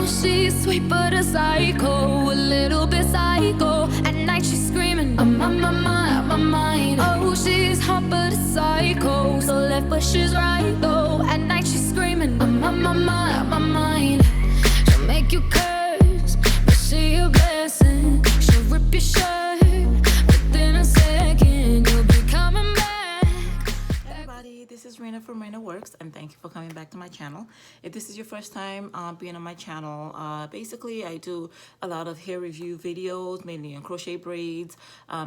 She's sweet but a psycho, a little bit psycho. At night she's screaming, I'm on my mind. Oh, she's hot but a psycho, so left but she's right though. At night she's screaming, I'm on my mind. She'll make you curse, but she a blessing. She'll rip your shirt within a second. You'll be coming back. Hey everybody, this is Raina from Raina Works, and thank you for coming back to my channel. If this is your first time being on my channel, basically I do a lot of hair review videos, mainly on crochet braids.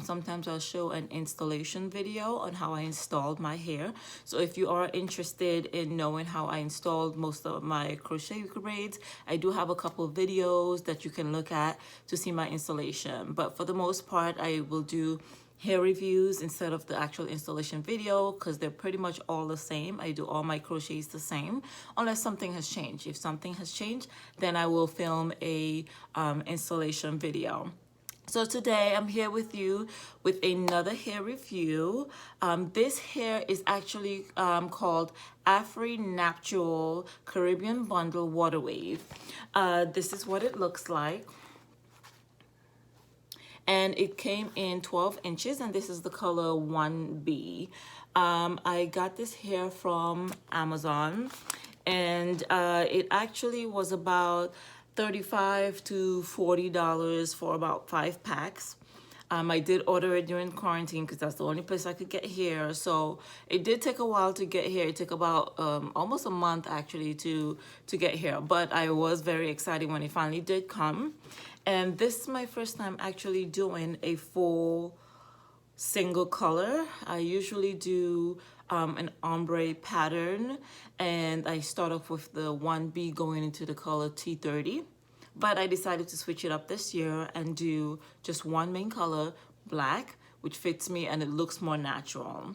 Sometimes I'll show an installation video on how I installed my hair. So if you are interested in knowing how I installed most of my crochet braids, I do have a couple of videos that you can look at to see my installation. But for the most part, I will do hair reviews instead of the actual installation video because they're pretty much all the same. I do all my crochets the same unless something has changed. If something has changed, then I will film a installation video. So today I'm here with you with another hair review. This hair is actually called Afri Naptural Caribbean Bundle Water Wave. This is what it looks like. And it came in 12 inches, and this is the color 1B. I got this hair from Amazon, and it actually was about $35 to $40 for about 5 packs. I did order it during quarantine because that's the only place I could get hair. So it did take a while to get here. It took about almost a month actually to get here. But I was very excited when it finally did come. And this is my first time actually doing a full single color. I usually do an ombre pattern, and I start off with the 1B going into the color T30. But I decided to switch it up this year and do just one main color, black, which fits me and it looks more natural.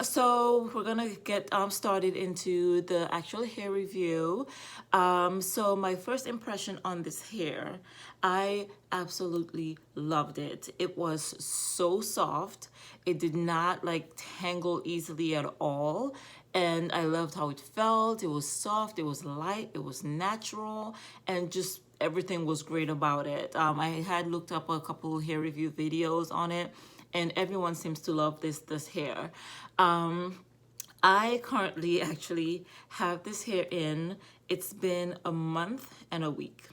So we're gonna get started into the actual hair review. So my first impression on this hair, I absolutely loved it. It was so soft. It did not like tangle easily at all. And I loved how it felt. It was soft, it was light, it was natural, and just everything was great about it. I had looked up a couple hair review videos on it, and everyone seems to love this hair. I currently actually have this hair in. It's been a month and a week.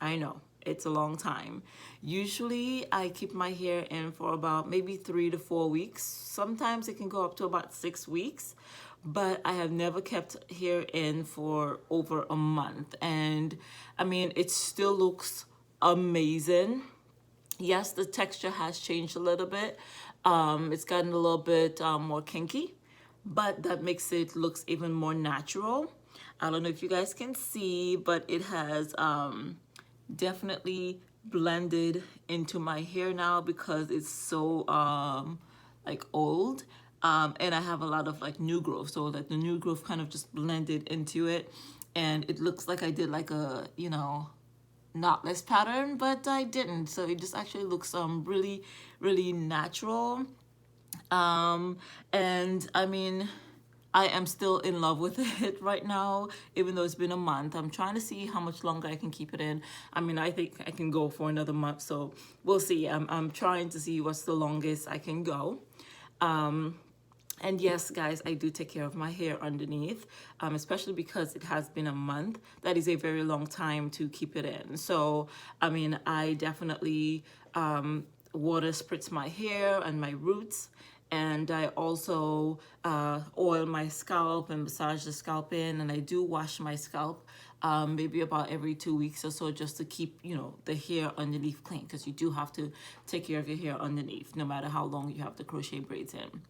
I know, it's a long time. Usually I keep my hair in for about maybe 3 to 4 weeks. Sometimes it can go up to about 6 weeks, but I have never kept hair in for over a month. And I mean, it still looks amazing. Yes, the texture has changed a little bit. It's gotten a little bit more kinky, but that makes it looks even more natural. I don't know if you guys can see, but it has definitely blended into my hair now because it's so like old. And I have a lot of like new growth, so that the new growth kind of just blended into it, and it looks like I did like a, you know, knotless pattern, but I didn't. So it just actually looks really natural. And I mean, I am still in love with it right now, even though it's been a month. I'm trying to see how much longer I can keep it in. I mean, I think I can go for another month, so we'll see. I'm trying to see what's the longest I can go. And yes, guys, I do take care of my hair underneath, especially because it has been a month. That is a very long time to keep it in. So, I mean, I definitely water spritz my hair and my roots. And I also oil my scalp and massage the scalp in. And I do wash my scalp maybe about every 2 weeks or so, just to keep, you know, the hair underneath clean. Because you do have to take care of your hair underneath, no matter how long you have the crochet braids in.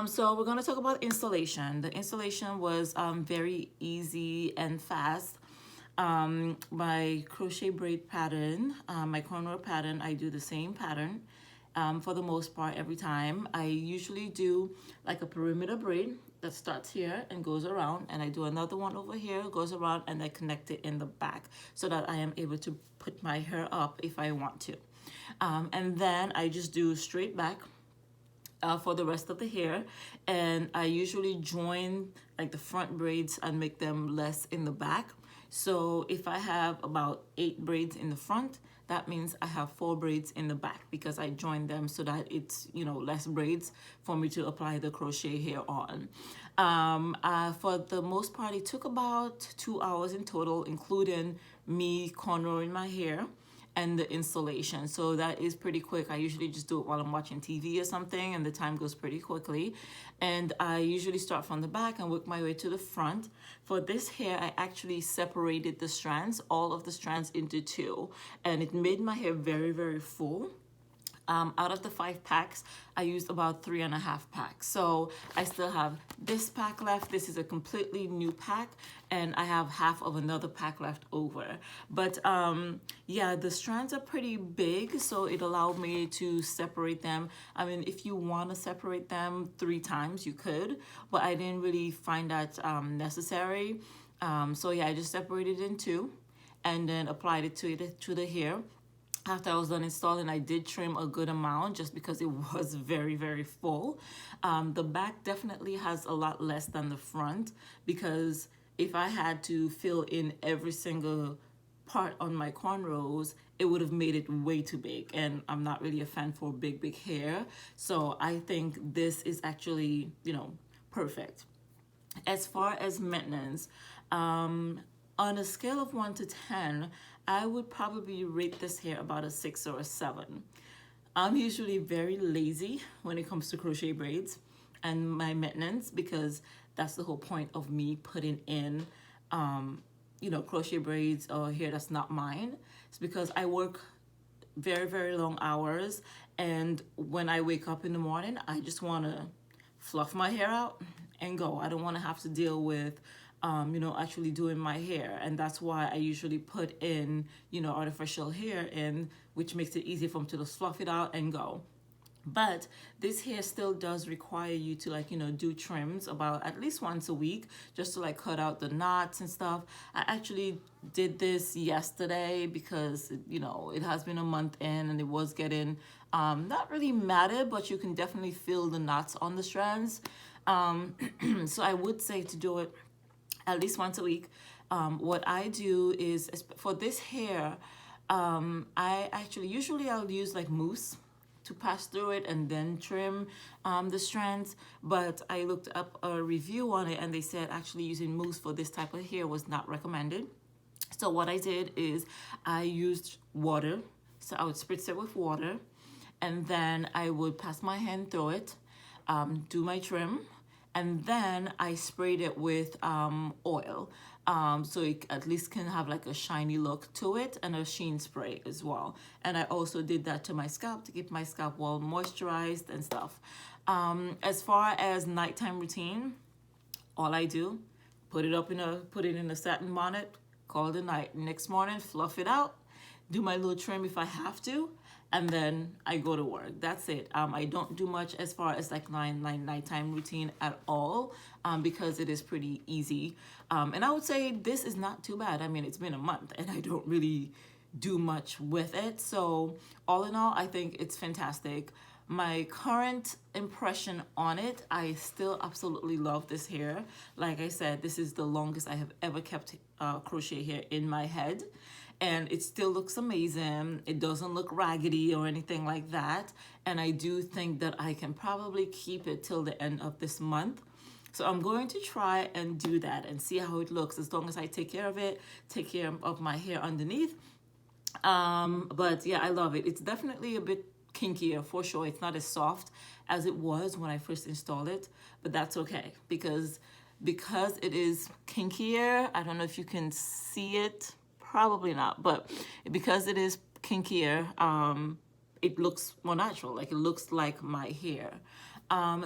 So we're going to talk about installation. The installation was very easy and fast. My crochet braid pattern, my cornrow pattern, I do the same pattern for the most part every time. I usually do like a perimeter braid that starts here and goes around, and I do another one over here, goes around, and I connect it in the back so that I am able to put my hair up if I want to. And then I just do straight back for the rest of the hair, and I usually join like the front braids and make them less in the back. So if I have about 8 braids in the front, that means I have 4 braids in the back because I joined them so that it's, you know, less braids for me to apply the crochet hair on. For the most part, it took about 2 hours in total, including me cornrowing my hair and the installation. So that is pretty quick. I usually just do it while I'm watching TV or something, and the time goes pretty quickly. And I usually start from the back and work my way to the front. For this hair, I actually separated the strands, all of the strands, into 2, and it made my hair very, very full. Out of the 5 packs, I used about 3.5 packs. So I still have this pack left. This is a completely new pack, and I have half of another pack left over. But yeah, the strands are pretty big, so it allowed me to separate them. I mean, if you want to separate them 3 times, you could, but I didn't really find that necessary. So yeah, I just separated it in 2 and then applied it to the hair. After I was done installing, I did trim a good amount just because it was very, very full. The back definitely has a lot less than the front, because if I had to fill in every single part on my cornrows, it would have made it way too big, and I'm not really a fan for big, big hair. So I think this is actually, you know, perfect. As far as maintenance, on a scale of 1 to 10, I would probably rate this hair about a 6 or a 7. I'm usually very lazy when it comes to crochet braids and my maintenance, because that's the whole point of me putting in, you know, crochet braids or hair that's not mine. It's because I work very, very long hours, and when I wake up in the morning, I just want to fluff my hair out and go. I don't want to have to deal with you know, actually doing my hair. And that's why I usually put in, you know, artificial hair in, which makes it easy for them to just fluff it out and go. But this hair still does require you to, like, you know, do trims about at least once a week, just to like cut out the knots and stuff. I actually did this yesterday because, you know, it has been a month in and it was getting not really matted, but you can definitely feel the knots on the strands. So I would say to do it at least once a week. What I do is, for this hair, I actually, usually I'll use like mousse to pass through it and then trim the strands. But I looked up a review on it and they said actually using mousse for this type of hair was not recommended. So what I did is I used water. So I would spritz it with water, and then I would pass my hand through it, do my trim, and then I sprayed it with oil, so it at least can have like a shiny look to it, and a sheen spray as well. And I also did that to my scalp to keep my scalp well moisturized and stuff. As far as nighttime routine, all I do, put it in a satin bonnet, call it a night. Next morning, fluff it out, do my little trim if I have to, and then I go to work. That's it. I don't do much as far as like my nighttime routine at all, because it is pretty easy. And I would say this is not too bad. I mean, it's been a month and I don't really do much with it. So all in all, I think it's fantastic. My current impression on it, I still absolutely love this hair. Like I said, this is the longest I have ever kept crochet hair in my head. And it still looks amazing. It doesn't look raggedy or anything like that. And I do think that I can probably keep it till the end of this month. So I'm going to try and do that and see how it looks, as long as I take care of it, take care of my hair underneath. But yeah, I love it. It's definitely a bit kinkier for sure. It's not as soft as it was when I first installed it, but that's okay, because it is kinkier. I don't know if you can see it. Probably not, but because it is kinkier, it looks more natural. Like, it looks like my hair.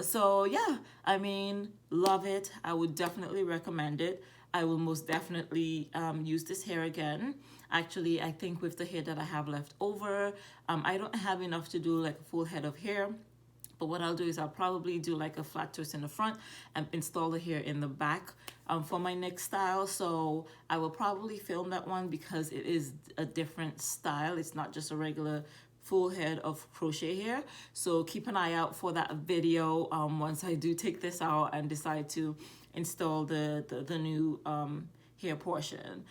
So yeah, I mean, love it. I would definitely recommend it. I will most definitely use this hair again. Actually, I think with the hair that I have left over, I don't have enough to do like a full head of hair. But what I'll do is I'll probably do like a flat twist in the front and install the hair in the back for my next style. So I will probably film that one because it is a different style. It's not just a regular full head of crochet hair. So keep an eye out for that video once I do take this out and decide to install the new hair portion.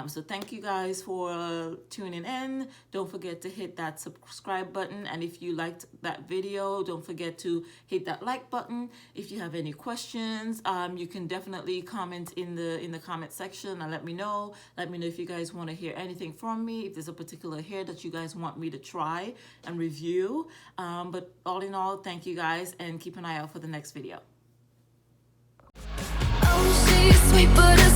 So thank you guys for tuning in. Don't forget to hit that subscribe button, and if you liked that video, don't forget to hit that like button. If you have any questions, you can definitely comment in the comment section and let me know. Let me know if you guys want to hear anything from me, if there's a particular hair that you guys want me to try and review. But all in all, thank you guys, and keep an eye out for the next video. Oh, she's sweet but a